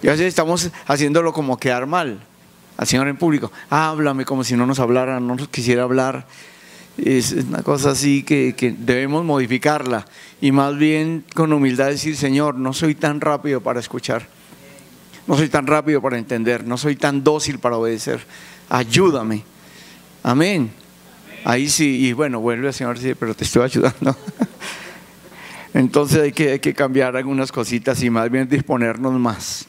Y a veces estamos haciéndolo como quedar mal al Señor en público. Háblame como si no nos hablara, no nos quisiera hablar. Es una cosa así que debemos modificarla y más bien con humildad decir: Señor, no soy tan rápido para escuchar, no soy tan rápido para entender, no soy tan dócil para obedecer. Ayúdame. Amén. Ahí sí, y bueno, vuelve el Señor, sí, pero te estoy ayudando. Entonces hay que cambiar algunas cositas y más bien disponernos más.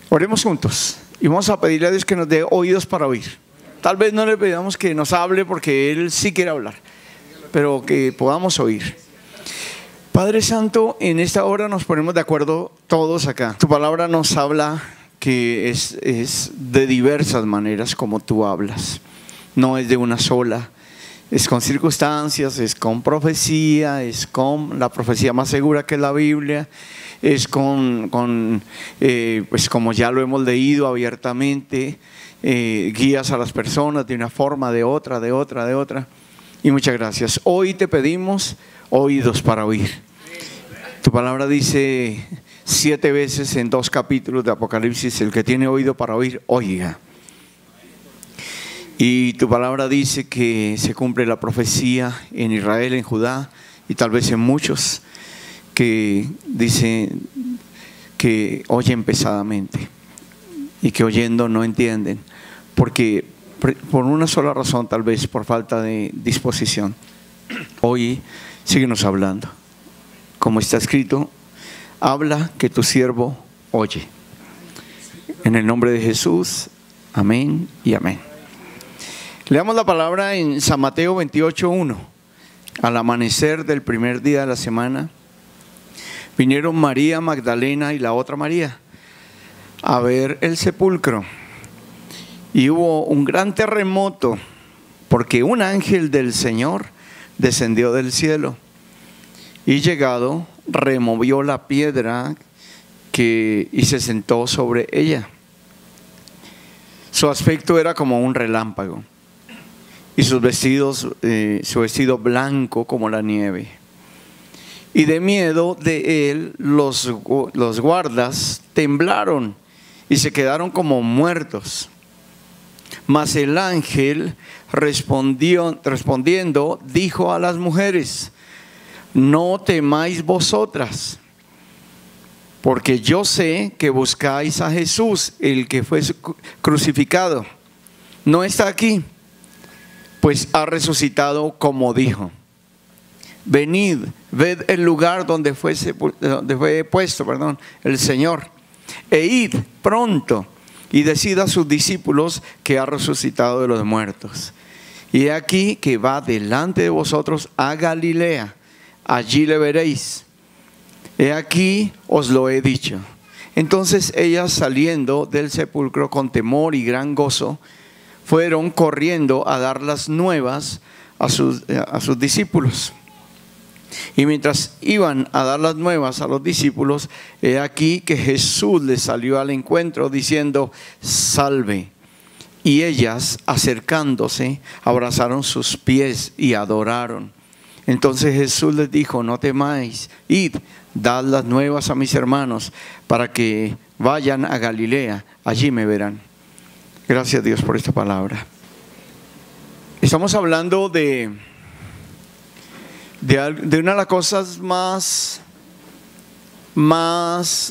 Oremos juntos y vamos a pedirle a Dios que nos dé oídos para oír. Tal vez no le pedamos que nos hable porque Él sí quiere hablar, pero que podamos oír. Padre Santo, en esta hora nos ponemos de acuerdo todos acá. Tu palabra nos habla que es de diversas maneras como tú hablas. No es de una sola. Es con circunstancias, es con profecía, es con la profecía más segura que es la Biblia, es pues como ya lo hemos leído abiertamente, guías a las personas de una forma, de otra. Y muchas gracias. Hoy te pedimos oídos para oír. Tu palabra dice 7 veces en 2 capítulos de Apocalipsis: el que tiene oído para oír, oiga. Y tu palabra dice que se cumple la profecía en Israel, en Judá y tal vez en muchos, que dice que oyen pesadamente y que oyendo no entienden, porque por una sola razón, tal vez por falta de disposición. Hoy síguenos hablando, como está escrito: habla que tu siervo oye. En el nombre de Jesús, amén y amén. Leamos la palabra en San Mateo 28:1. Al amanecer del primer día de la semana, vinieron María Magdalena y la otra María a ver el sepulcro. Y hubo un gran terremoto, porque un ángel del Señor descendió del cielo y llegado removió la piedra y se sentó sobre ella. Su aspecto era como un relámpago y sus vestidos, su vestido blanco como la nieve. Y de miedo de él los guardas temblaron y se quedaron como muertos. Mas el ángel respondiendo dijo a las mujeres: no temáis vosotras, porque yo sé que buscáis a Jesús, el que fue crucificado. No está aquí, pues ha resucitado como dijo. Venid, ved el lugar donde fue puesto el Señor, e id pronto y decid a sus discípulos que ha resucitado de los muertos. Y he aquí que va delante de vosotros a Galilea, allí le veréis. He aquí os lo he dicho. Entonces ellas, saliendo del sepulcro con temor y gran gozo, fueron corriendo a dar las nuevas a sus discípulos. Y mientras iban a dar las nuevas a los discípulos, he aquí que Jesús les salió al encuentro diciendo: salve. Y ellas, acercándose, abrazaron sus pies y adoraron. Entonces Jesús les dijo: no temáis, id, dad las nuevas a mis hermanos, para que vayan a Galilea, allí me verán. Gracias Dios por esta palabra. Estamos hablando de una de las cosas más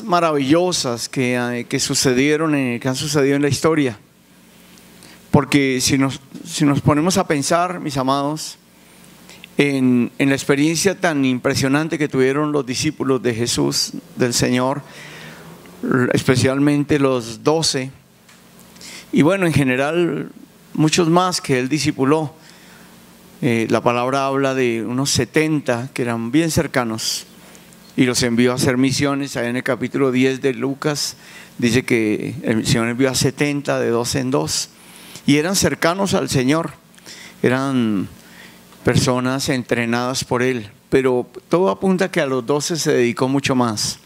maravillosas que han sucedido en la historia. Porque si nos ponemos a pensar, mis amados, en la experiencia tan impresionante que tuvieron los discípulos de Jesús, del Señor, especialmente los 12, y bueno, en general muchos más que él discipuló. La palabra habla de unos 70 que eran bien cercanos y los envió a hacer misiones. Allá en el capítulo 10 de Lucas dice que el Señor envió a 70 de 2 en 2 y eran cercanos al Señor, eran personas entrenadas por Él, pero todo apunta que a los 12 se dedicó mucho más,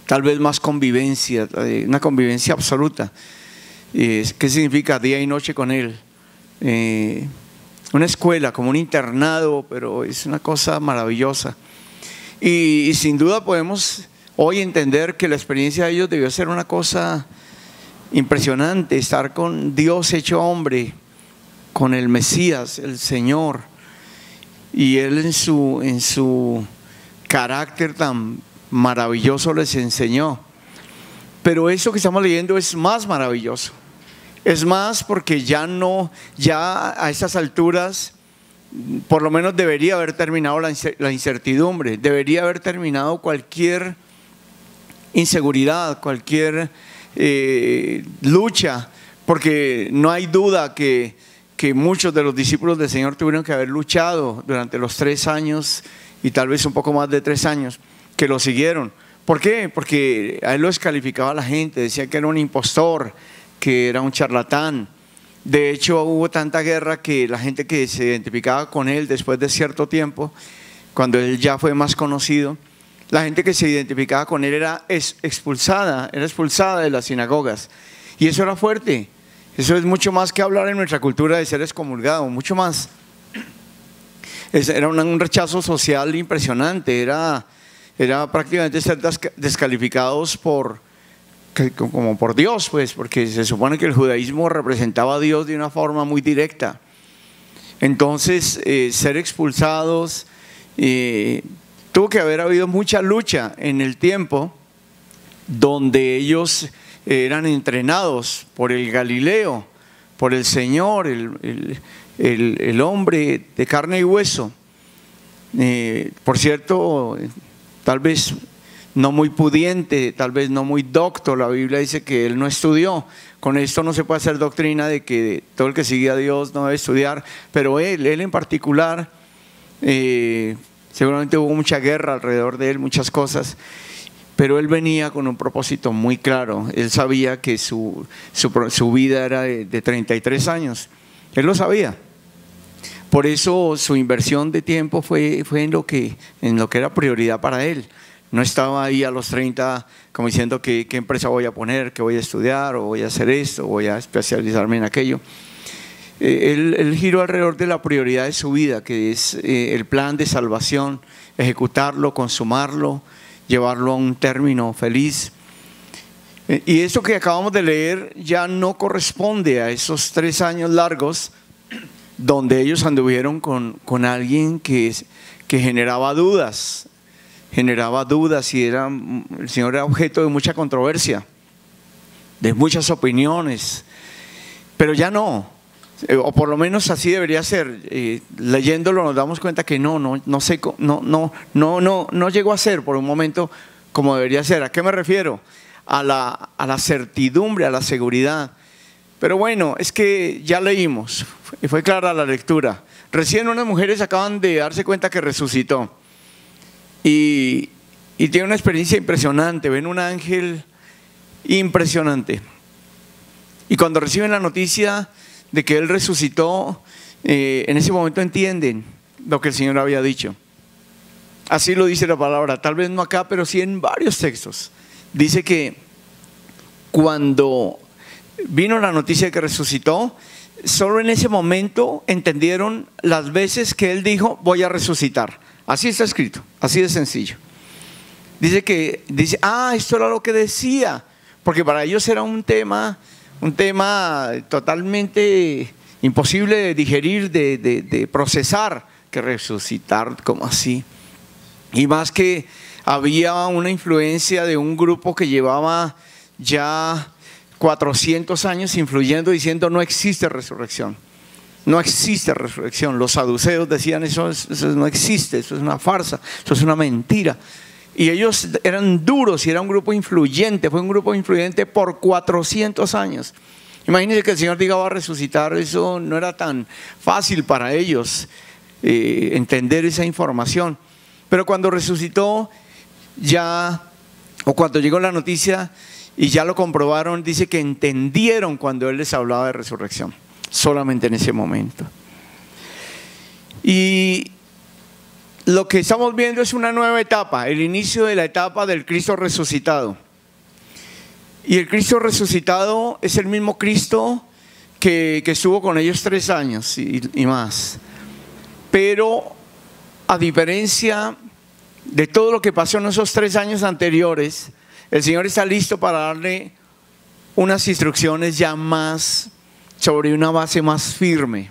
tal vez más convivencia, una convivencia absoluta. ¿Qué significa? Día y noche con Él. Una escuela, como un internado, pero es una cosa maravillosa. Y sin duda podemos hoy entender que la experiencia de ellos debió ser una cosa impresionante, estar con Dios hecho hombre, con el Mesías, el Señor, y Él en su carácter tan maravilloso les enseñó. Pero eso que estamos leyendo es más maravilloso. Es más porque ya a estas alturas, por lo menos debería haber terminado la incertidumbre, debería haber terminado cualquier inseguridad, cualquier lucha, porque no hay duda que muchos de los discípulos del Señor tuvieron que haber luchado durante los 3 años y tal vez un poco más de 3 años que lo siguieron. ¿Por qué? Porque a él lo descalificaba la gente, decía que era un impostor, que era un charlatán. De hecho, hubo tanta guerra que la gente que se identificaba con él después de cierto tiempo, cuando él ya fue más conocido, la gente que se identificaba con él era expulsada de las sinagogas. Y eso era fuerte. Eso es mucho más que hablar en nuestra cultura de ser excomulgado, mucho más. Era un rechazo social impresionante, era prácticamente ser descalificados como por Dios, pues, porque se supone que el judaísmo representaba a Dios de una forma muy directa. Entonces, ser expulsados, tuvo que haber habido mucha lucha en el tiempo donde ellos eran entrenados por el Galileo, por el Señor, el hombre de carne y hueso. Por cierto, tal vez no muy pudiente, tal vez no muy docto. La Biblia dice que él no estudió. Con esto no se puede hacer doctrina de que todo el que sigue a Dios no debe estudiar, pero él en particular, seguramente hubo mucha guerra alrededor de él, muchas cosas, pero él venía con un propósito muy claro. Él sabía que su vida era de 33 años, él lo sabía. Por eso su inversión de tiempo fue en lo que era prioridad para él. No estaba ahí a los 30 como diciendo qué empresa voy a poner, qué voy a estudiar, o voy a hacer esto, o voy a especializarme en aquello. Él giró alrededor de la prioridad de su vida, que es el plan de salvación, ejecutarlo, consumarlo, llevarlo a un término feliz. Y eso que acabamos de leer ya no corresponde a esos 3 años largos donde ellos anduvieron con alguien que generaba dudas y el Señor era objeto de mucha controversia, de muchas opiniones, pero ya no, o por lo menos así debería ser. Leyéndolo nos damos cuenta que no llegó a ser por un momento como debería ser. ¿A qué me refiero? A la certidumbre, a la seguridad. Pero bueno, es que ya leímos, y fue clara la lectura. Recién unas mujeres acaban de darse cuenta que resucitó. Y tiene una experiencia impresionante, ven un ángel impresionante. Y cuando reciben la noticia de que Él resucitó, en ese momento entienden lo que el Señor había dicho. Así lo dice la palabra, tal vez no acá, pero sí en varios textos. Dice que cuando vino la noticia de que resucitó, solo en ese momento entendieron las veces que Él dijo, voy a resucitar. Así está escrito, así de sencillo. Dice, esto era lo que decía, porque para ellos era un tema totalmente imposible de digerir, de procesar, que resucitar, como así. Y más que había una influencia de un grupo que llevaba ya 400 años influyendo, diciendo no existe resurrección. No existe resurrección. Los saduceos decían eso no existe, eso es una farsa, eso es una mentira. Y ellos eran duros y era un grupo influyente, fue un grupo influyente por 400 años. Imagínense que el Señor diga va a resucitar, eso no era tan fácil para ellos entender esa información. Pero cuando resucitó cuando llegó la noticia y ya lo comprobaron, dice que entendieron cuando Él les hablaba de resurrección. Solamente en ese momento. Y lo que estamos viendo es una nueva etapa, el inicio de la etapa del Cristo resucitado. Y el Cristo resucitado es el mismo Cristo que estuvo con ellos 3 años y más. Pero a diferencia de todo lo que pasó en esos 3 años anteriores, el Señor está listo para darle unas instrucciones ya más, sobre una base más firme.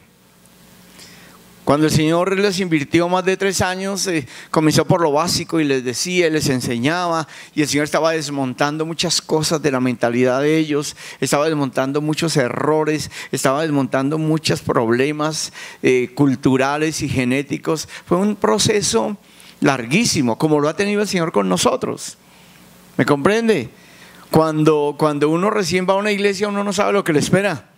Cuando el Señor les invirtió más de 3 años, comenzó por lo básico y les decía, les enseñaba, y el Señor estaba desmontando muchas cosas de la mentalidad de ellos, estaba desmontando muchos errores, estaba desmontando muchos problemas culturales y genéticos. Fue un proceso larguísimo, como lo ha tenido el Señor con nosotros. ¿Me comprende? Cuando uno recién va a una iglesia, uno no sabe lo que le espera.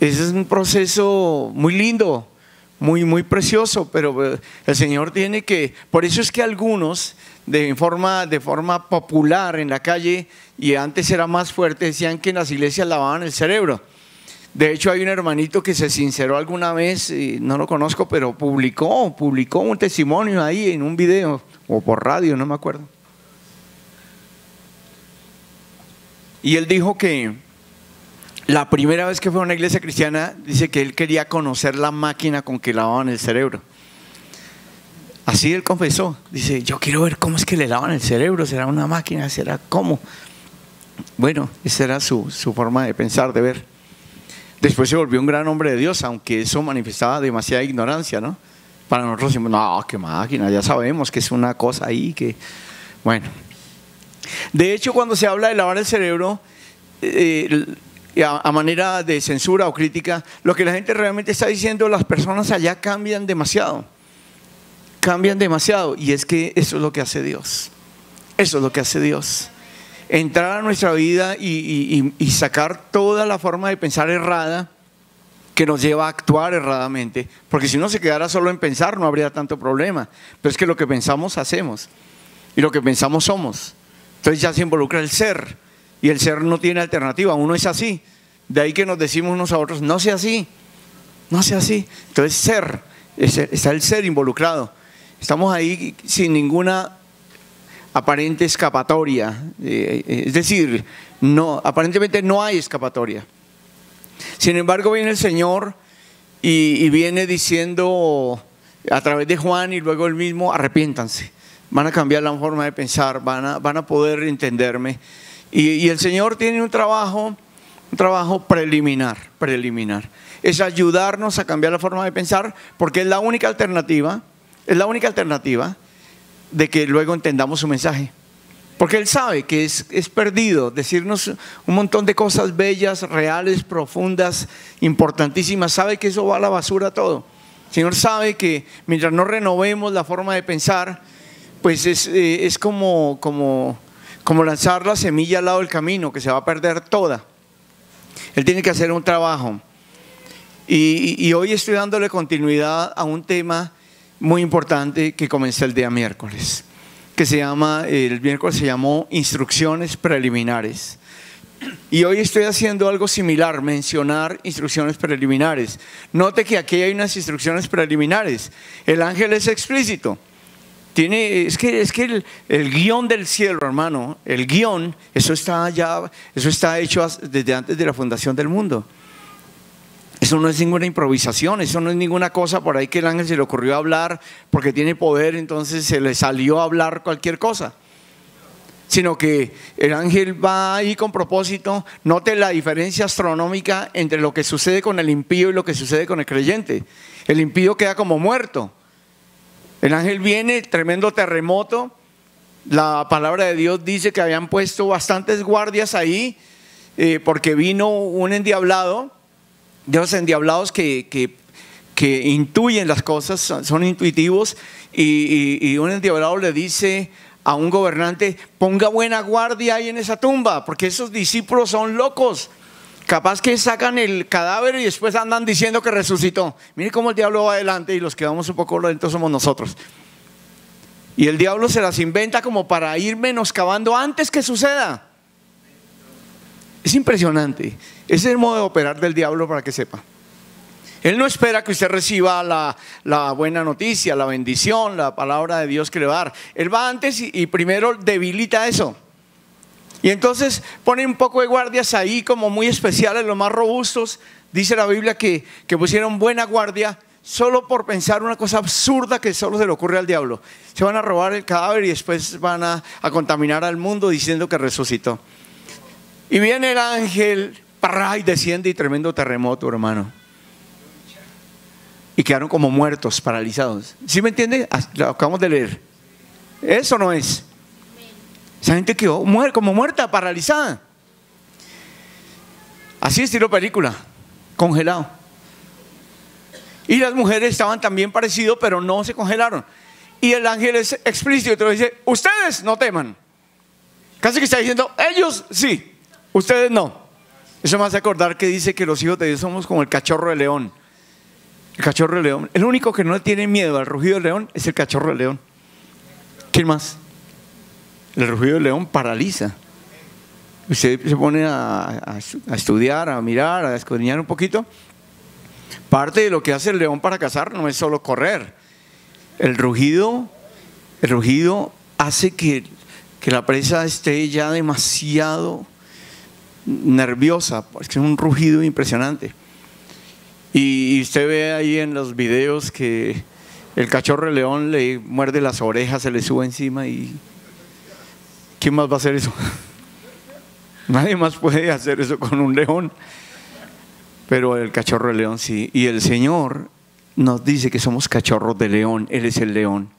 Ese es un proceso muy lindo, muy precioso, pero el Señor tiene que, por eso es que algunos de forma popular en la calle, y antes era más fuerte, decían que en las iglesias lavaban el cerebro. De hecho hay un hermanito que se sinceró alguna vez, no lo conozco, pero publicó un testimonio ahí en un video, o por radio, no me acuerdo. Y él dijo que la primera vez que fue a una iglesia cristiana, dice que él quería conocer la máquina con que lavaban el cerebro. Así él confesó, dice, yo quiero ver cómo es que le lavan el cerebro, ¿será una máquina? ¿Será cómo? Bueno, esa era su forma de pensar, de ver. Después se volvió un gran hombre de Dios, aunque eso manifestaba demasiada ignorancia, ¿no? Para nosotros decimos, no, qué máquina, ya sabemos que es una cosa ahí que... Bueno, de hecho cuando se habla de lavar el cerebro, a manera de censura o crítica, lo que la gente realmente está diciendo, las personas allá cambian demasiado, y es que eso es lo que hace Dios, eso es lo que hace Dios, entrar a nuestra vida y sacar toda la forma de pensar errada que nos lleva a actuar erradamente, porque si uno se quedara solo en pensar no habría tanto problema, pero es que lo que pensamos hacemos, y lo que pensamos somos, entonces ya se involucra el ser. Y el ser no tiene alternativa, uno es así. De ahí que nos decimos unos a otros, no sea así, no sea así. Entonces ser, está el ser involucrado. Estamos ahí sin ninguna aparente escapatoria. Es decir, no, aparentemente no hay escapatoria. Sin embargo viene el Señor y viene diciendo a través de Juan y luego él mismo, arrepiéntanse. Van a cambiar la forma de pensar, van a poder entenderme. Y el Señor tiene un trabajo preliminar. Es ayudarnos a cambiar la forma de pensar, porque es la única alternativa de que luego entendamos su mensaje. Porque Él sabe que es perdido decirnos un montón de cosas bellas, reales, profundas, importantísimas. Sabe que eso va a la basura todo. El Señor sabe que mientras no renovemos la forma de pensar, pues es como lanzar la semilla al lado del camino, que se va a perder toda. Él tiene que hacer un trabajo. Y hoy estoy dándole continuidad a un tema muy importante que comencé el día miércoles, que el miércoles se llamó instrucciones preliminares. Y hoy estoy haciendo algo similar, mencionar instrucciones preliminares. Note que aquí hay unas instrucciones preliminares. El ángel es explícito. Es que el guión del cielo, hermano, el guión, eso está hecho desde antes de la fundación del mundo. Eso no es ninguna improvisación, eso no es ninguna cosa por ahí que el ángel se le ocurrió hablar porque tiene poder, entonces se le salió a hablar cualquier cosa. Sino que el ángel va ahí con propósito. Note la diferencia astronómica entre lo que sucede con el impío y lo que sucede con el creyente. El impío queda como muerto. El ángel viene, tremendo terremoto. La palabra de Dios dice que habían puesto bastantes guardias ahí porque vino un endiablado. De los endiablados que intuyen las cosas, son intuitivos. Y un endiablado le dice a un gobernante: ponga buena guardia ahí en esa tumba, porque esos discípulos son locos. Capaz que sacan el cadáver y después andan diciendo que resucitó. Mire cómo el diablo va adelante y los que vamos un poco lentos somos nosotros. Y el diablo se las inventa como para ir menoscabando antes que suceda. Es impresionante. Ese es el modo de operar del diablo, para que sepa. Él no espera que usted reciba la buena noticia, la bendición, la palabra de Dios que le va a dar. Él va antes y primero debilita eso. Y entonces pone un poco de guardias ahí como muy especiales, los más robustos. Dice la Biblia que pusieron buena guardia solo por pensar una cosa absurda que solo se le ocurre al diablo. Se van a robar el cadáver y después van a contaminar al mundo diciendo que resucitó. Y viene el ángel, ¡parra! Y desciende y tremendo terremoto, hermano. Y quedaron como muertos, paralizados. ¿Sí me entiende? Lo acabamos de leer. Eso no es. Esa gente quedó como muerta, paralizada. Así estilo película, congelado. Y las mujeres estaban también parecidos, pero no se congelaron. Y el ángel es explícito, dice: ustedes no teman. Casi que está diciendo: ellos sí, ustedes no. Eso me hace acordar que dice que los hijos de Dios somos como el cachorro de león. El cachorro de león. El único que no le tiene miedo al rugido del león es el cachorro de león. ¿Quién más? El rugido del león paraliza. Usted se pone a estudiar, a mirar, a escudriñar un poquito. Parte de lo que hace el león para cazar no es solo correr. El rugido hace que la presa esté ya demasiado nerviosa, porque es un rugido impresionante. Y usted ve ahí en los videos que el cachorro de león le muerde las orejas, se le sube encima y ¿quién más va a hacer eso? Nadie más puede hacer eso con un león, pero el cachorro de león sí. Y el Señor nos dice que somos cachorros de león. Él es el león.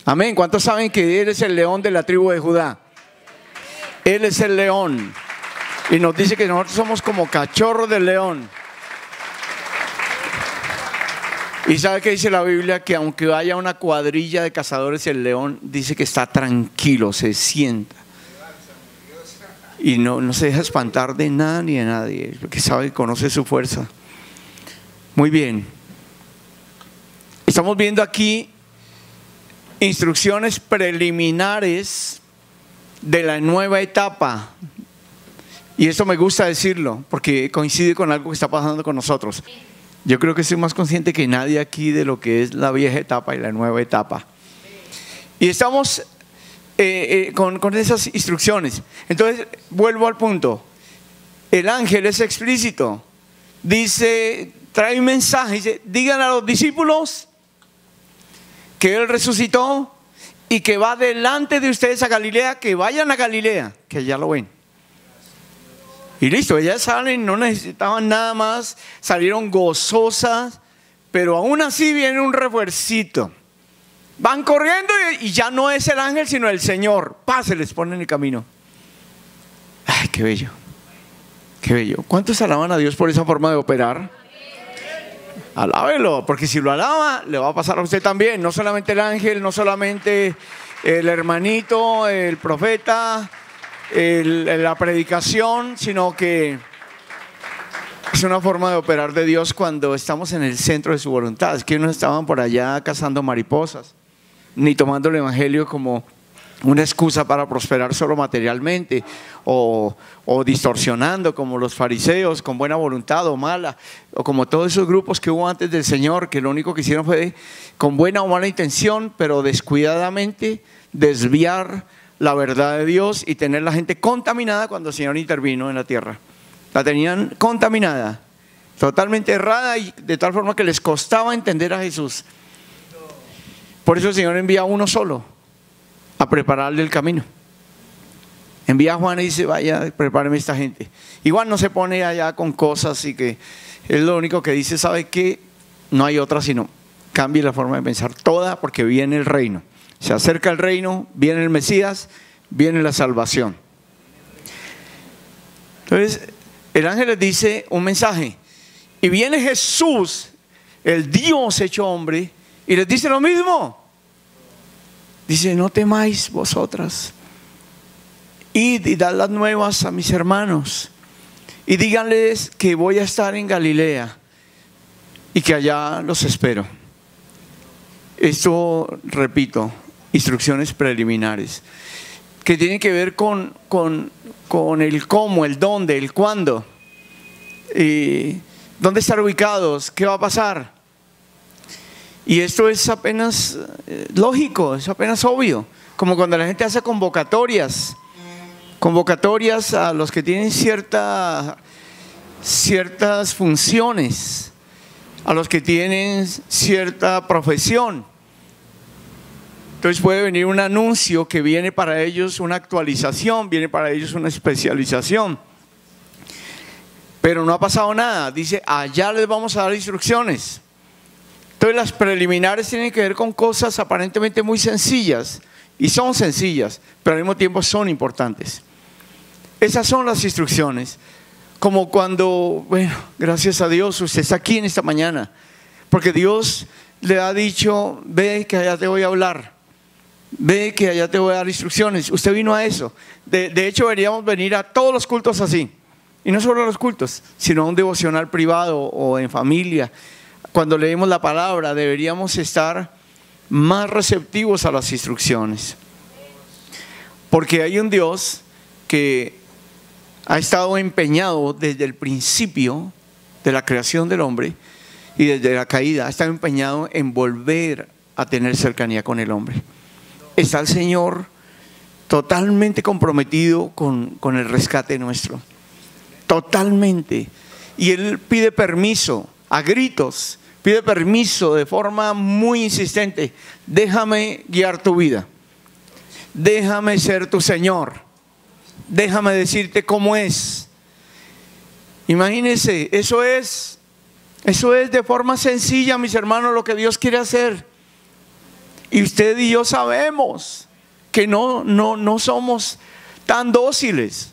Amén. ¿Cuántos saben que Él es el león de la tribu de Judá? Él es el león. Y nos dice que nosotros somos como cachorros de león. Y ¿sabe qué dice la Biblia? Que aunque haya una cuadrilla de cazadores, el león dice que está tranquilo, se sienta. Y no se deja espantar de nada ni de nadie, porque sabe y conoce su fuerza. Muy bien. Estamos viendo aquí instrucciones preliminares de la nueva etapa. Y esto me gusta decirlo, porque coincide con algo que está pasando con nosotros. Yo creo que soy más consciente que nadie aquí de lo que es la vieja etapa y la nueva etapa. Y estamos con esas instrucciones. Entonces vuelvo al punto. El ángel es explícito, dice, trae un mensaje, dice: digan a los discípulos que Él resucitó y que va delante de ustedes a Galilea, que vayan a Galilea, que ya lo ven. Y listo, ellas salen, no necesitaban nada más, salieron gozosas, pero aún así viene un refuercito. Van corriendo y ya no es el ángel sino el Señor. Se les pone en el camino. Ay, qué bello, qué bello. ¿Cuántos alaban a Dios por esa forma de operar? Alábelo, porque si lo alaba, le va a pasar a usted también. No solamente el ángel, no solamente el hermanito, el profeta, la predicación, sino que es una forma de operar de Dios cuando estamos en el centro de su voluntad. Es que no estaban por allá cazando mariposas, ni tomando el evangelio como una excusa para prosperar solo materialmente, o distorsionando como los fariseos, con buena voluntad o mala, o como todos esos grupos que hubo antes del Señor, que lo único que hicieron fue con buena o mala intención, pero descuidadamente desviar la verdad de Dios y tener la gente contaminada cuando el Señor intervino en la tierra. La tenían contaminada, totalmente errada, y de tal forma que les costaba entender a Jesús. Por eso el Señor envía a uno solo a prepararle el camino. Envía a Juan y dice: vaya, prepáreme esta gente. Y Juan no se pone allá con cosas, y que es lo único que dice: ¿sabe qué? No hay otra sino cambie la forma de pensar toda, porque viene el reino. Se acerca el reino, viene el Mesías, viene la salvación. Entonces el ángel les dice un mensaje, y viene Jesús, el Dios hecho hombre, y les dice lo mismo. Dice: no temáis vosotras, id y dad las nuevas a mis hermanos, y díganles que voy a estar en Galilea y que allá los espero. Esto, repito, instrucciones preliminares que tienen que ver con el cómo, el dónde, el cuándo, dónde estar ubicados, qué va a pasar. Y esto es apenas lógico, es apenas obvio, como cuando la gente hace convocatorias a los que tienen ciertas funciones. a los que tienen cierta profesión. Entonces puede venir un anuncio que viene para ellos una actualización, viene para ellos una especialización. Pero no ha pasado nada. Dice, allá les vamos a dar instrucciones. Entonces las preliminares tienen que ver con cosas aparentemente muy sencillas. Y son sencillas, pero al mismo tiempo son importantes. Esas son las instrucciones. Como cuando, bueno, gracias a Dios, usted está aquí en esta mañana. Porque Dios le ha dicho, ve que allá te voy a hablar. Ve que allá te voy a dar instrucciones. Usted vino a eso. De hecho, deberíamos venir a todos los cultos así. Y no solo a los cultos, sino a un devocional privado o en familia. Cuando leemos la palabra, deberíamos estar más receptivos a las instrucciones. Porque hay un Dios que ha estado empeñado desde el principio de la creación del hombre y desde la caída, ha estado empeñado en volver a tener cercanía con el hombre. Está el Señor totalmente comprometido con el rescate nuestro. Totalmente. Y Él pide permiso, a gritos, pide permiso de forma muy insistente. Déjame guiar tu vida. Déjame ser tu Señor. Déjame decirte cómo es. Imagínense, eso es de forma sencilla, mis hermanos, lo que Dios quiere hacer. Y usted y yo sabemos que no somos tan dóciles.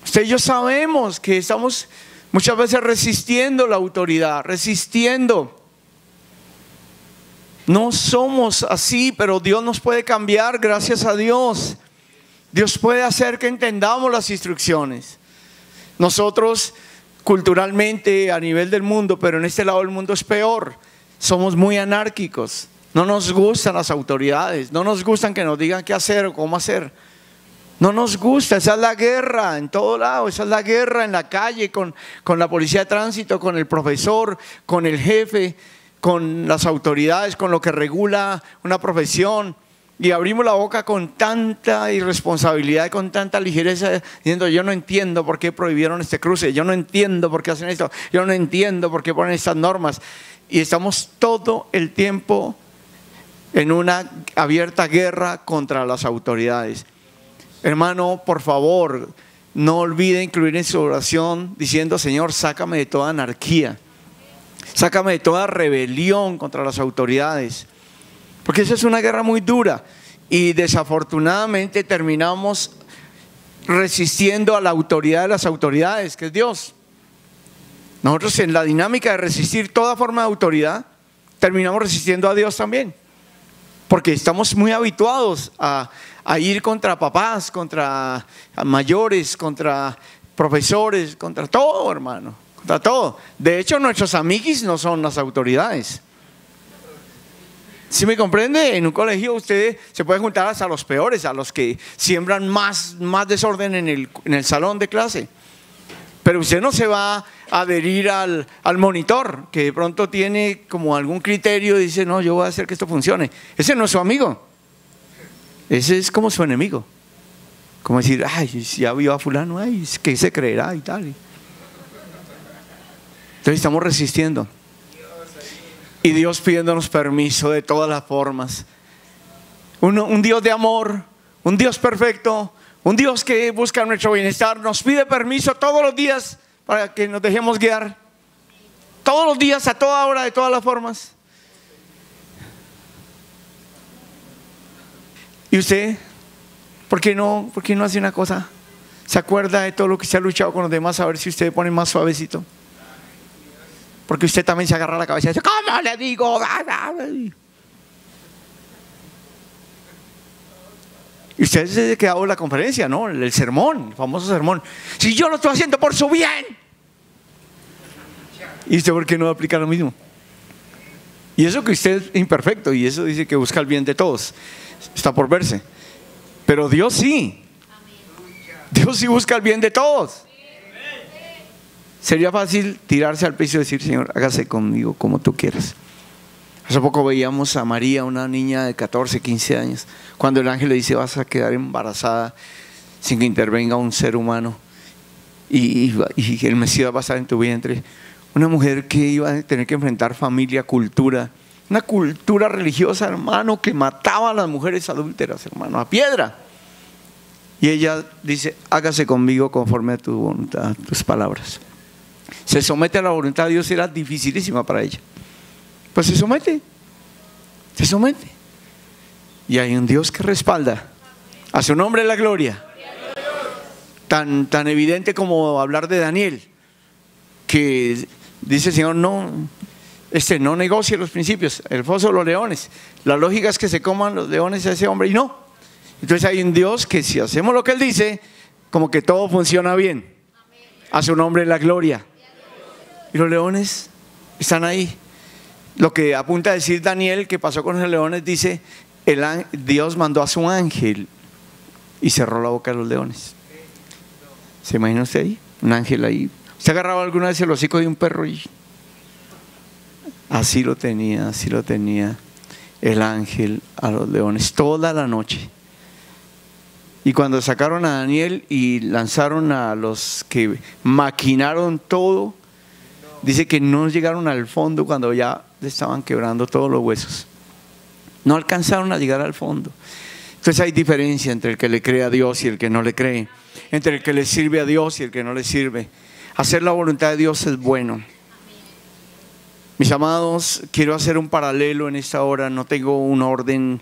Usted y yo sabemos que estamos muchas veces resistiendo la autoridad, resistiendo. No somos así, pero Dios nos puede cambiar, gracias a Dios. Dios puede hacer que entendamos las instrucciones. Nosotros culturalmente a nivel del mundo, pero en este lado del mundo es peor, somos muy anárquicos. No nos gustan las autoridades, no nos gustan que nos digan qué hacer o cómo hacer. No nos gusta, esa es la guerra en todo lado, esa es la guerra en la calle, con la policía de tránsito, con el profesor, con el jefe, con las autoridades, con lo que regula una profesión. Y abrimos la boca con tanta irresponsabilidad y con tanta ligereza, diciendo, yo no entiendo por qué prohibieron este cruce, yo no entiendo por qué hacen esto, yo no entiendo por qué ponen estas normas. Y estamos todo el tiempo en una abierta guerra contra las autoridades. Hermano, por favor, no olvide incluir en su oración diciendo, Señor, sácame de toda anarquía, sácame de toda rebelión contra las autoridades. Porque esa es una guerra muy dura y desafortunadamente terminamos resistiendo a la autoridad de las autoridades, que es Dios. Nosotros en la dinámica de resistir toda forma de autoridad, terminamos resistiendo a Dios también. Porque estamos muy habituados a ir contra papás, contra mayores, contra profesores, contra todo, hermano, contra todo. De hecho, nuestros amiguis no son las autoridades. ¿Sí me comprende? En un colegio usted se puede juntar hasta los peores, a los que siembran más desorden en el salón de clase. Pero usted no se va a adherir al monitor, que de pronto tiene como algún criterio y dice, no, yo voy a hacer que esto funcione. Ese no es su amigo. Ese es como su enemigo. Como decir, ay, ya vio a fulano, ay, ¿qué se creerá y tal? Entonces estamos resistiendo. Y Dios pidiéndonos permiso de todas las formas. Un Dios de amor, un Dios perfecto, un Dios que busca nuestro bienestar, nos pide permiso todos los días para que nos dejemos guiar. Todos los días, a toda hora, de todas las formas. ¿Y usted? ¿Por qué no hace una cosa? ¿Se acuerda de todo lo que se ha luchado con los demás? A ver si usted pone más suavecito. Porque usted también se agarra la cabeza y dice, ¿cómo le digo? Y usted se quedó en la conferencia, ¿no? El sermón, el famoso sermón. Si yo lo estoy haciendo por su bien. ¿Y usted por qué no aplica lo mismo? Y eso que usted es imperfecto, y eso dice que busca el bien de todos. Está por verse. Pero Dios sí. Dios sí busca el bien de todos. Sería fácil tirarse al piso y decir, Señor, hágase conmigo como tú quieras. Hace poco veíamos a María, una niña de 14, 15 años, cuando el ángel le dice, vas a quedar embarazada sin que intervenga un ser humano y el Mesías va a estar en tu vientre. Una mujer que iba a tener que enfrentar familia, cultura, una cultura religiosa, hermano, que mataba a las mujeres adúlteras, hermano, a piedra. Y ella dice: hágase conmigo conforme a tu voluntad, a tus palabras. Se somete a la voluntad de Dios. Era dificilísima para ella, pues se somete. Y hay un Dios que respalda. A su nombre la gloria. Tan evidente como hablar de Daniel, que dice el Señor: no negocie los principios, el foso de los leones. La lógica es que se coman los leones a ese hombre, y no. Entonces hay un Dios que, si hacemos lo que Él dice, como que todo funciona bien. A su nombre la gloria. Y los leones están ahí. Lo que apunta a decir Daniel que pasó con los leones, dice: Dios mandó a su ángel y cerró la boca de los leones. ¿Se imagina usted ahí? Un ángel ahí. ¿Se ha agarrado alguna vez el hocico de un perro? Y así lo tenía el ángel a los leones toda la noche. Y cuando sacaron a Daniel y lanzaron a los que maquinaron todo, dice que no llegaron al fondo cuando ya estaban quebrando todos los huesos. No alcanzaron a llegar al fondo. Entonces hay diferencia entre el que le cree a Dios y el que no le cree, entre el que le sirve a Dios y el que no le sirve. Hacer la voluntad de Dios es bueno. Mis amados, quiero hacer un paralelo en esta hora. No tengo un orden,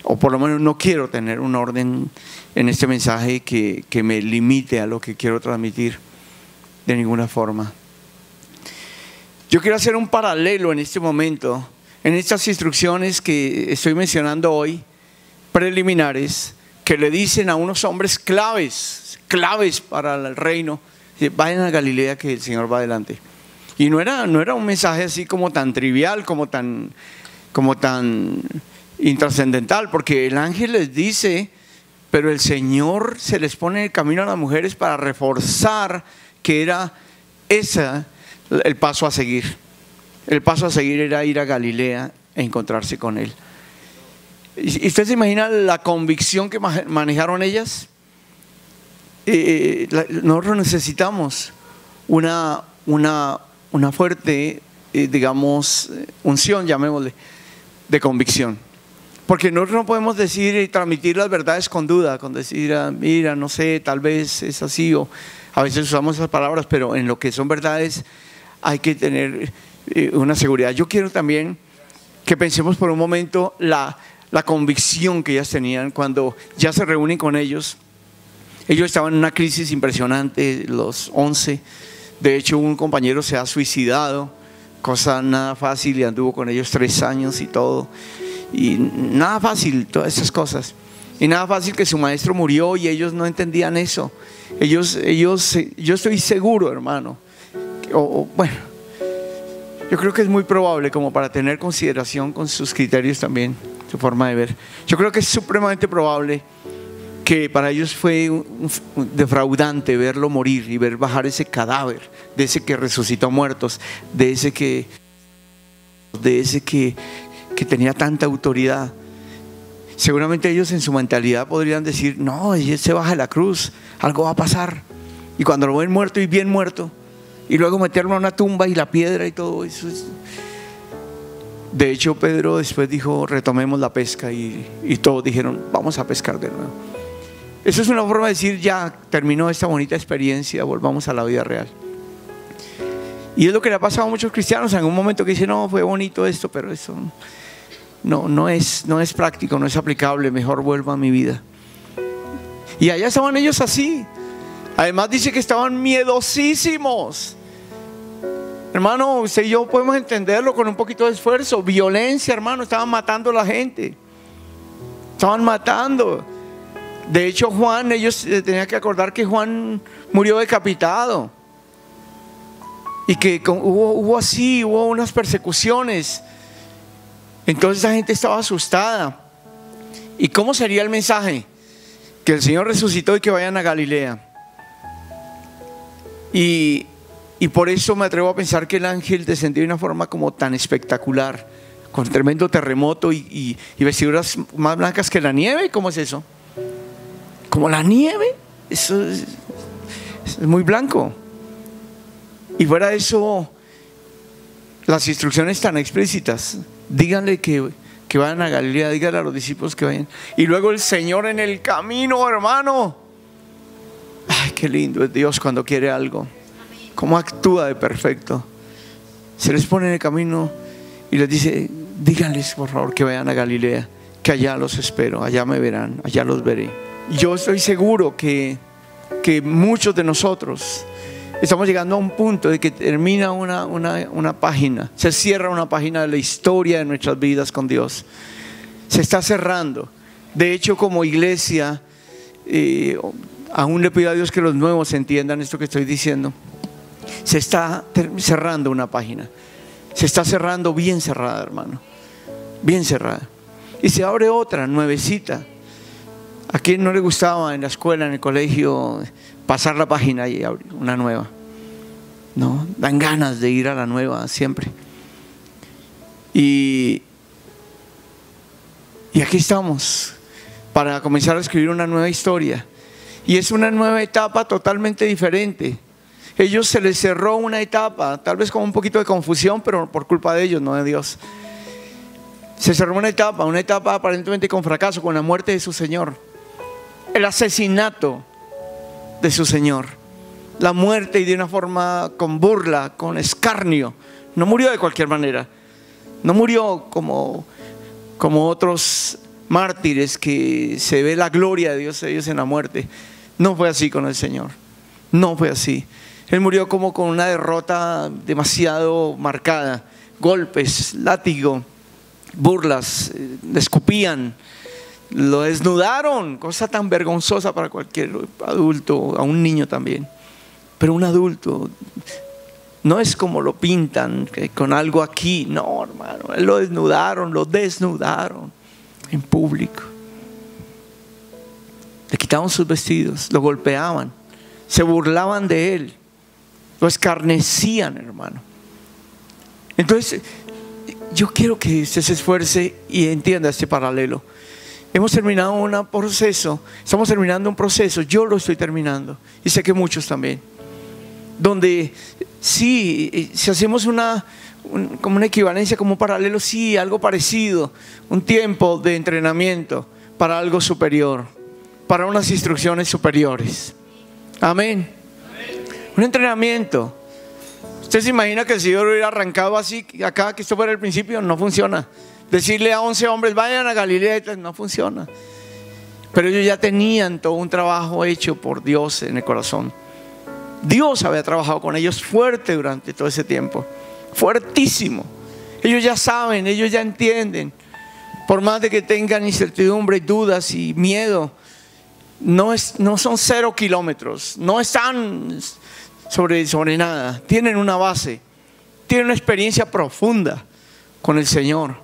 o por lo menos no quiero tener un orden en este mensaje que me limite a lo que quiero transmitir de ninguna forma. Yo quiero hacer un paralelo en este momento, en estas instrucciones que estoy mencionando hoy, preliminares, que le dicen a unos hombres claves para el reino: vayan a Galilea, que el Señor va adelante. Y no era un mensaje así como tan trivial, como tan intrascendental, porque el ángel les dice, pero el Señor se les pone en el camino a las mujeres para reforzar que era ese el paso a seguir. El paso a seguir era ir a Galilea e encontrarse con Él. ¿Y usted se imagina la convicción que manejaron ellas? Nosotros necesitamos una fuerte, digamos, unción, llamémosle, de convicción. Porque nosotros no podemos decir y transmitir las verdades con duda, con decir: mira, no sé, tal vez es así, o a veces usamos esas palabras, pero en lo que son verdades hay que tener una seguridad. Yo quiero también que pensemos por un momento la convicción que ellas tenían cuando ya se reúnen con ellos. Ellos estaban en una crisis impresionante, los 11. De hecho, un compañero se ha suicidado, cosa nada fácil, y anduvo con ellos 3 años y todo. Y nada fácil, todas esas cosas. Y nada fácil que su maestro murió y ellos no entendían eso. Yo estoy seguro, hermano, bueno, yo creo que es muy probable, como para tener consideración con sus criterios también, su forma de ver. Yo creo que es supremamente probable que para ellos fue defraudante verlo morir y ver bajar ese cadáver, de ese que resucitó muertos, de ese que tenía tanta autoridad. Seguramente ellos en su mentalidad podrían decir: no, él se baja de la cruz, algo va a pasar. Y cuando lo ven muerto, y bien muerto, y luego meterlo en una tumba y la piedra y todo eso. De hecho, Pedro después dijo: retomemos la pesca, y todos dijeron: vamos a pescar de nuevo. Eso es una forma de decir: ya terminó esta bonita experiencia, volvamos a la vida real. Y es lo que le ha pasado a muchos cristianos en un momento, que dicen: no, fue bonito esto, pero eso no es práctico, no es aplicable, mejor vuelvo a mi vida. Y allá estaban ellos así. Además dice que estaban miedosísimos. Hermano, usted y yo podemos entenderlo con un poquito de esfuerzo. Violencia, hermano, estaban matando a la gente. Estaban matando. De hecho, Juan, ellos tenían que acordar que Juan murió decapitado. Y que hubo unas persecuciones. Entonces esa gente estaba asustada. ¿Y cómo sería el mensaje? Que el Señor resucitó y que vayan a Galilea. Y por eso me atrevo a pensar que el ángel descendió de una forma como tan espectacular, con tremendo terremoto y vestiduras más blancas que la nieve. ¿Cómo es eso? Como la nieve. Eso es muy blanco. Y fuera de eso, las instrucciones tan explícitas. Díganle que vayan a Galilea, díganle a los discípulos que vayan. Y luego el Señor en el camino, hermano. Ay, qué lindo es Dios cuando quiere algo. Cómo actúa de perfecto. Se les pone en el camino y les dice: díganles por favor que vayan a Galilea, que allá los espero, allá me verán, allá los veré. Yo estoy seguro que muchos de nosotros estamos llegando a un punto de que termina una página, se cierra una página de la historia de nuestras vidas con Dios. Se está cerrando. De hecho, como iglesia, aún le pido a Dios que los nuevos entiendan esto que estoy diciendo. Se está cerrando una página. Se está cerrando bien cerrada, hermano. Bien cerrada. Y se abre otra, nuevecita. ¿A quién no le gustaba en la escuela, en el colegio, pasar la página y abrir una nueva? No, dan ganas de ir a la nueva siempre. Y aquí estamos para comenzar a escribir una nueva historia. Y es una nueva etapa totalmente diferente. Ellos se les cerró una etapa, tal vez con un poquito de confusión, pero por culpa de ellos, no de Dios. Se cerró una etapa aparentemente con fracaso, con la muerte de su Señor, el asesinato de su Señor, la muerte, y de una forma con burla, con escarnio. No murió de cualquier manera, no murió como otros mártires que se ve la gloria de Dios de ellos en la muerte. No fue así con el Señor, no fue así. Él murió como con una derrota demasiado marcada. Golpes, látigo, burlas, le escupían, lo desnudaron, cosa tan vergonzosa para cualquier adulto, a un niño también. Pero un adulto no es como lo pintan, con algo aquí. No, hermano, él lo desnudaron en público. Le quitaban sus vestidos, lo golpeaban, se burlaban de él, lo escarnecían, hermano. Entonces, yo quiero que usted se esfuerce y entienda este paralelo. Hemos terminado un proceso, estamos terminando un proceso, yo lo estoy terminando, y sé que muchos también, donde sí, si hacemos como una equivalencia, como un paralelo, sí, algo parecido, un tiempo de entrenamiento para algo superior, para unas instrucciones superiores. Amén. Un entrenamiento. ¿Usted se imagina que el Señor hubiera arrancado así acá, que esto fuera el principio? No funciona. Decirle a 11 hombres vayan a Galilea, no funciona. Pero ellos ya tenían todo un trabajo hecho por Dios en el corazón. Dios había trabajado con ellos fuerte durante todo ese tiempo, fuertísimo. Ellos ya saben, ellos ya entienden. Por más de que tengan incertidumbre, dudas y miedo, no son 0 kilómetros, no están sobre nada. Tienen una base, tienen una experiencia profunda con el Señor.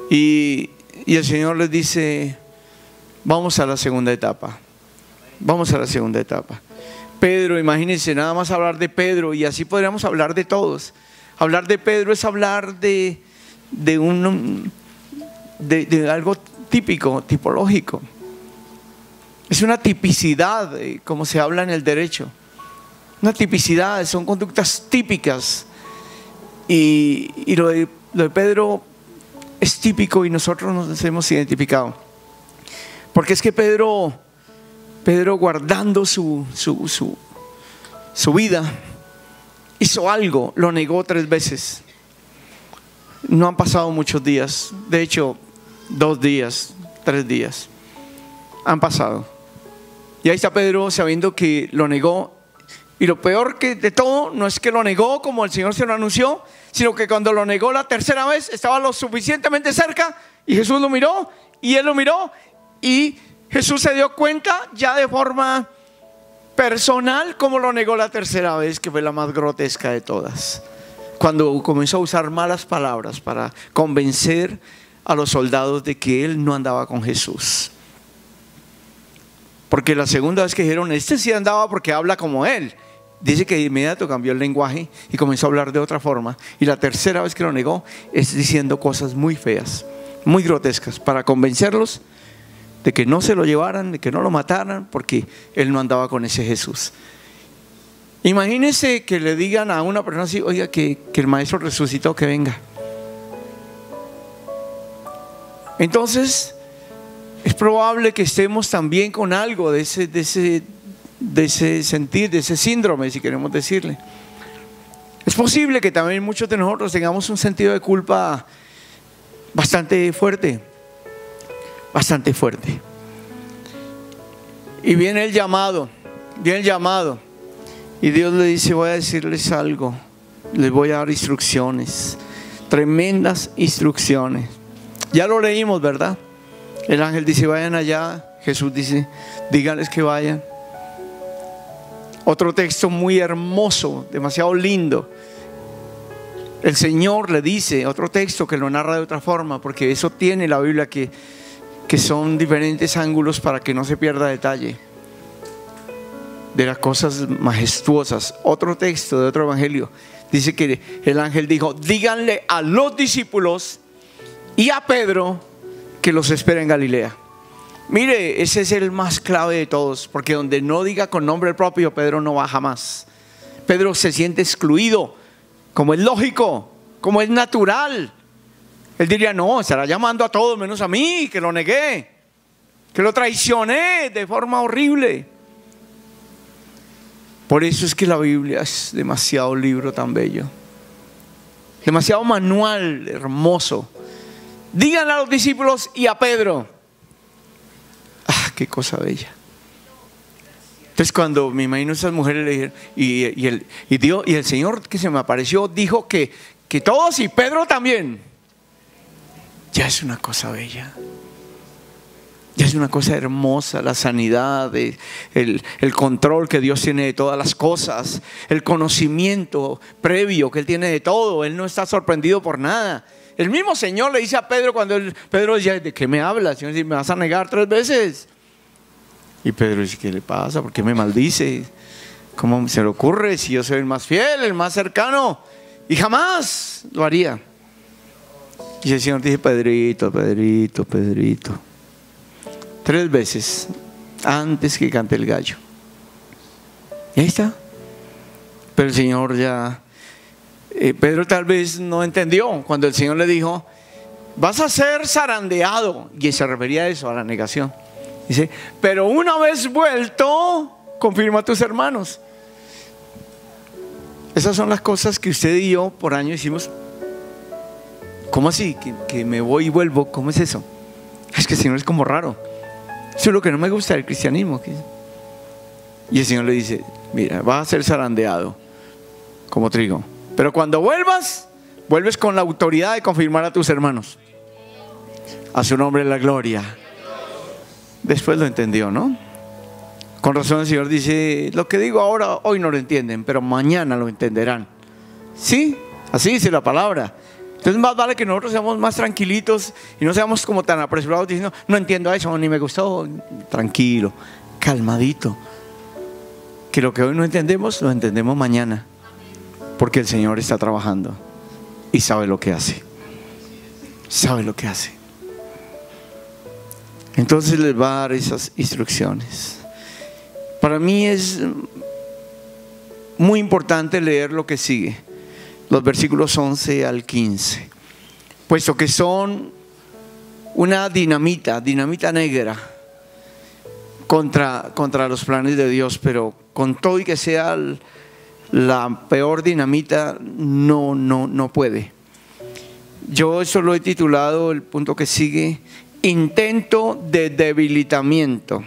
Y el Señor les dice: vamos a la segunda etapa. Vamos a la segunda etapa. Pedro, imagínense, nada más hablar de Pedro, y así podríamos hablar de todos. Hablar de Pedro es hablar de algo típico, tipológico. Es una tipicidad, como se habla en el derecho. Una tipicidad, son conductas típicas. Y lo de Pedro es típico, y nosotros nos hemos identificado. Porque es que Pedro, guardando su vida, hizo algo, lo negó 3 veces. No han pasado muchos días, de hecho 2 días, 3 días han pasado, y ahí está Pedro sabiendo que lo negó. Y lo peor que de todo no es que lo negó como el Señor se lo anunció, sino que cuando lo negó la tercera vez estaba lo suficientemente cerca, y Jesús lo miró, y él lo miró, y Jesús se dio cuenta ya de forma personal cómo lo negó la tercera vez, que fue la más grotesca de todas, cuando comenzó a usar malas palabras para convencer a los soldados de que él no andaba con Jesús. Porque la segunda vez que dijeron: este sí andaba porque habla como él, dice que de inmediato cambió el lenguaje y comenzó a hablar de otra forma. Y la tercera vez que lo negó es diciendo cosas muy feas, muy grotescas, para convencerlos de que no se lo llevaran, de que no lo mataran, porque él no andaba con ese Jesús. Imagínense que le digan a una persona así: oiga, que el maestro resucitó, que venga. Entonces es probable que estemos también con algo de ese sentir, de ese síndrome, si queremos decirle. Es posible que también muchos de nosotros tengamos un sentido de culpa bastante fuerte, bastante fuerte. Y viene el llamado, y Dios le dice: voy a decirles algo, les voy a dar instrucciones, tremendas instrucciones. Ya lo leímos, ¿verdad? El ángel dice: vayan allá. Jesús dice: díganles que vayan. Otro texto muy hermoso, demasiado lindo. El Señor le dice, otro texto que lo narra de otra forma, porque eso tiene la Biblia, que son diferentes ángulos para que no se pierda detalle de las cosas majestuosas. Otro texto de otro evangelio dice que el ángel dijo: díganle a los discípulos y a Pedro que los espera en Galilea. Mire, ese es el más clave de todos, porque donde no diga con nombre propio, Pedro no va jamás. Pedro se siente excluido, como es lógico, como es natural. Él diría: no, estará llamando a todos menos a mí, que lo negué, que lo traicioné de forma horrible. Por eso es que la Biblia es demasiado libro tan bello, demasiado manual hermoso. Díganle a los discípulos y a Pedro. ¡Ah, qué cosa bella! Entonces, cuando me imagino esas mujeres le dijeron, y el Señor que se me apareció dijo que todos, y Pedro también. Ya es una cosa bella, ya es una cosa hermosa, la sanidad, el control que Dios tiene de todas las cosas, el conocimiento previo que Él tiene de todo. Él no está sorprendido por nada. El mismo Señor le dice a Pedro, cuando Pedro dice: ¿de qué me hablas? Señor, dice: me vas a negar 3 veces. Y Pedro dice: ¿qué le pasa? ¿Por qué me maldice? ¿Cómo se le ocurre si yo soy el más fiel, el más cercano? Y jamás lo haría. Y el Señor dice: Pedrito, Pedrito, Pedrito. 3 veces antes que cante el gallo. Y ahí está. Pero el Señor ya... Pedro tal vez no entendió cuando el Señor le dijo: vas a ser zarandeado. Y se refería a eso, a la negación. Dice: pero una vez vuelto, confirma a tus hermanos. Esas son las cosas que usted y yo por año hicimos. ¿Cómo así? ¿Que me voy y vuelvo? ¿Cómo es eso? Es que el Señor es como raro. Eso es lo que no me gusta del cristianismo. Y el Señor le dice: mira, vas a ser zarandeado como trigo, pero cuando vuelvas, vuelves con la autoridad de confirmar a tus hermanos. A su nombre la gloria. Después lo entendió, ¿no? Con razón el Señor dice: lo que digo ahora, hoy no lo entienden, pero mañana lo entenderán. Sí, así dice la palabra. Entonces más vale que nosotros seamos más tranquilitos y no seamos como tan apresurados diciendo: no entiendo eso, ni me gustó. Tranquilo, calmadito, que lo que hoy no entendemos, lo entendemos mañana, porque el Señor está trabajando y sabe lo que hace. Sabe lo que hace. Entonces les va a dar esas instrucciones. Para mí es muy importante leer lo que sigue, los versículos 11 al 15, puesto que son una dinamita negra contra los planes de Dios. Pero con todo y que sea la peor dinamita, no puede. Yo eso lo he titulado, el punto que sigue: intento de debilitamiento.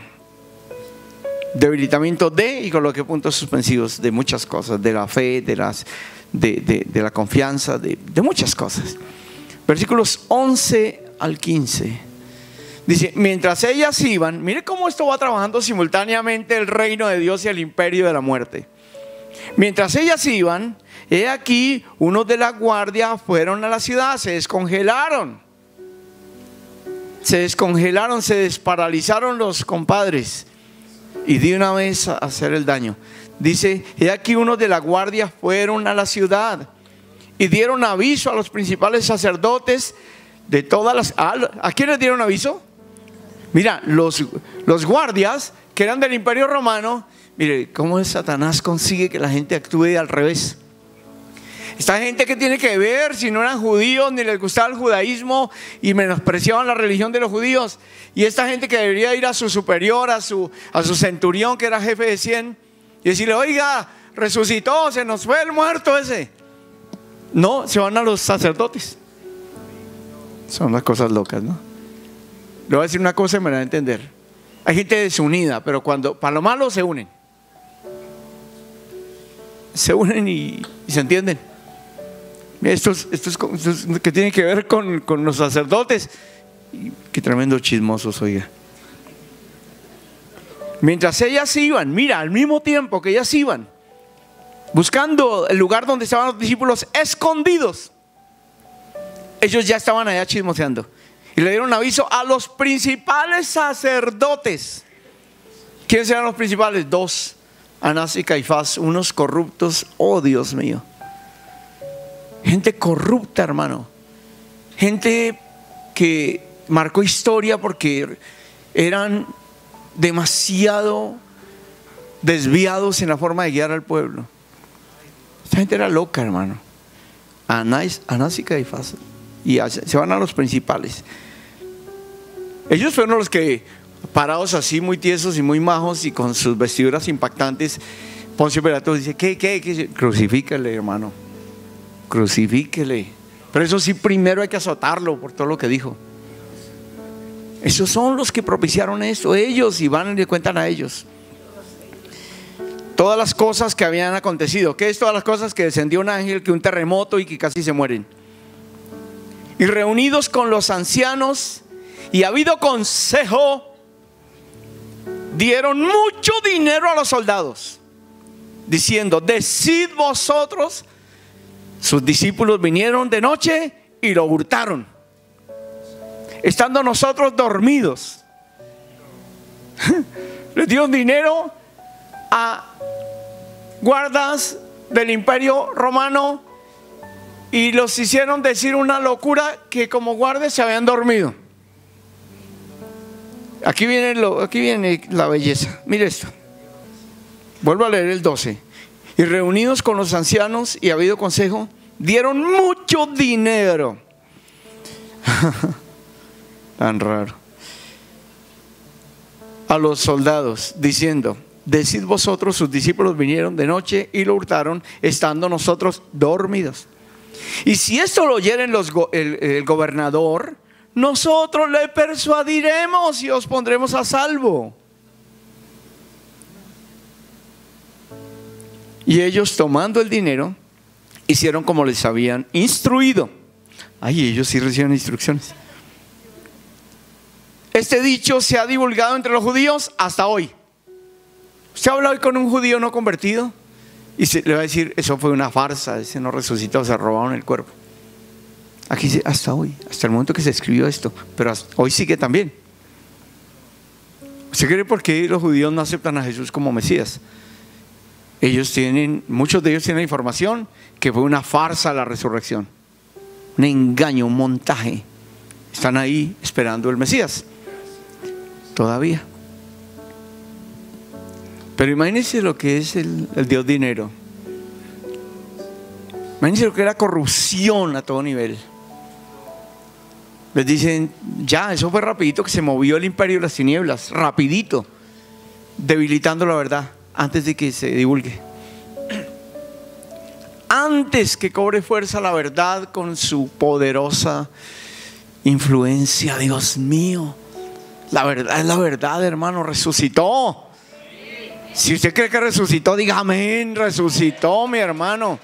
Debilitamiento de, y coloqué puntos suspensivos, de muchas cosas, de la fe, de la confianza, de muchas cosas. Versículos 11 al 15. Dice: mientras ellas iban, mire cómo esto va trabajando simultáneamente el reino de Dios y el imperio de la muerte. Mientras ellas iban, he aquí, unos de la guardia fueron a la ciudad, se descongelaron, se desparalizaron los compadres, y de una vez a hacer el daño. Dice: he aquí, unos de la guardia fueron a la ciudad y dieron aviso a los principales sacerdotes de todas las... ¿A quién les dieron aviso? Mira, los guardias que eran del Imperio Romano, mire, cómo Satanás consigue que la gente actúe al revés. Esta gente que tiene que ver, si no eran judíos ni les gustaba el judaísmo y menospreciaban la religión de los judíos, y esta gente que debería ir a su superior, a su centurión que era jefe de 100 y decirle: oiga, resucitó, se nos fue el muerto ese. No, se van a los sacerdotes. Son las cosas locas, ¿no? Le voy a decir una cosa y me la va a entender. Hay gente desunida, pero cuando para lo malo se unen. Se unen y se entienden. Estos que tienen que ver con los sacerdotes. Qué tremendo chismosos, oiga. Mientras ellas iban, mira, al mismo tiempo que ellas iban buscando el lugar donde estaban los discípulos escondidos, ellos ya estaban allá chismoseando. Y le dieron aviso a los principales sacerdotes. ¿Quiénes eran los principales? Dos: Anás y Caifás, unos corruptos. Oh, Dios mío. Gente corrupta, hermano. Gente que marcó historia porque eran demasiado desviados en la forma de guiar al pueblo. Esta gente era loca, hermano. Anás y Caifás. Y se van a los principales. Ellos fueron los que, parados así muy tiesos y muy majos y con sus vestiduras impactantes, Poncio Pilato dice: ¿Qué? Crucifíquele, hermano. Crucifíquele. Pero eso sí, primero hay que azotarlo por todo lo que dijo. Esos son los que propiciaron esto, ellos, y van y le cuentan a ellos todas las cosas que habían acontecido. ¿Qué es todas las cosas? Que descendió un ángel, que un terremoto y que casi se mueren. Y reunidos con los ancianos y habido consejo, dieron mucho dinero a los soldados, diciendo: decid vosotros. Sus discípulos vinieron de noche y lo hurtaron, estando nosotros dormidos. Les dieron dinero a guardas del Imperio Romano y los hicieron decir una locura, que como guardias se habían dormido. Aquí viene la belleza. Mire esto. Vuelvo a leer el 12. Y reunidos con los ancianos y habido consejo, dieron mucho dinero. Tan raro. A los soldados, diciendo: decid vosotros, sus discípulos vinieron de noche y lo hurtaron, estando nosotros dormidos. Y si esto lo oyeren el gobernador, nosotros le persuadiremos y os pondremos a salvo. Y ellos, tomando el dinero, hicieron como les habían instruido. Ay, ellos sí recibieron instrucciones. Este dicho se ha divulgado entre los judíos hasta hoy. Usted habla hoy con un judío no convertido y le va a decir: eso fue una farsa, ese no resucitó, se robaron el cuerpo. Aquí dice: hasta hoy, hasta el momento que se escribió esto, pero hoy sigue también. ¿Usted cree por qué los judíos no aceptan a Jesús como Mesías? Muchos de ellos tienen información que fue una farsa la resurrección, un engaño, un montaje. Están ahí esperando el Mesías todavía. Pero imagínense lo que es el Dios dinero. Imagínense lo que era corrupción a todo nivel. Les dicen: ya, eso fue rapidito que se movió el imperio de las tinieblas, rapidito, debilitando la verdad antes de que se divulgue, antes que cobre fuerza la verdad con su poderosa influencia. Dios mío, la verdad es la verdad, hermano. Resucitó. Si usted cree que resucitó, diga amén. Resucitó, mi hermano.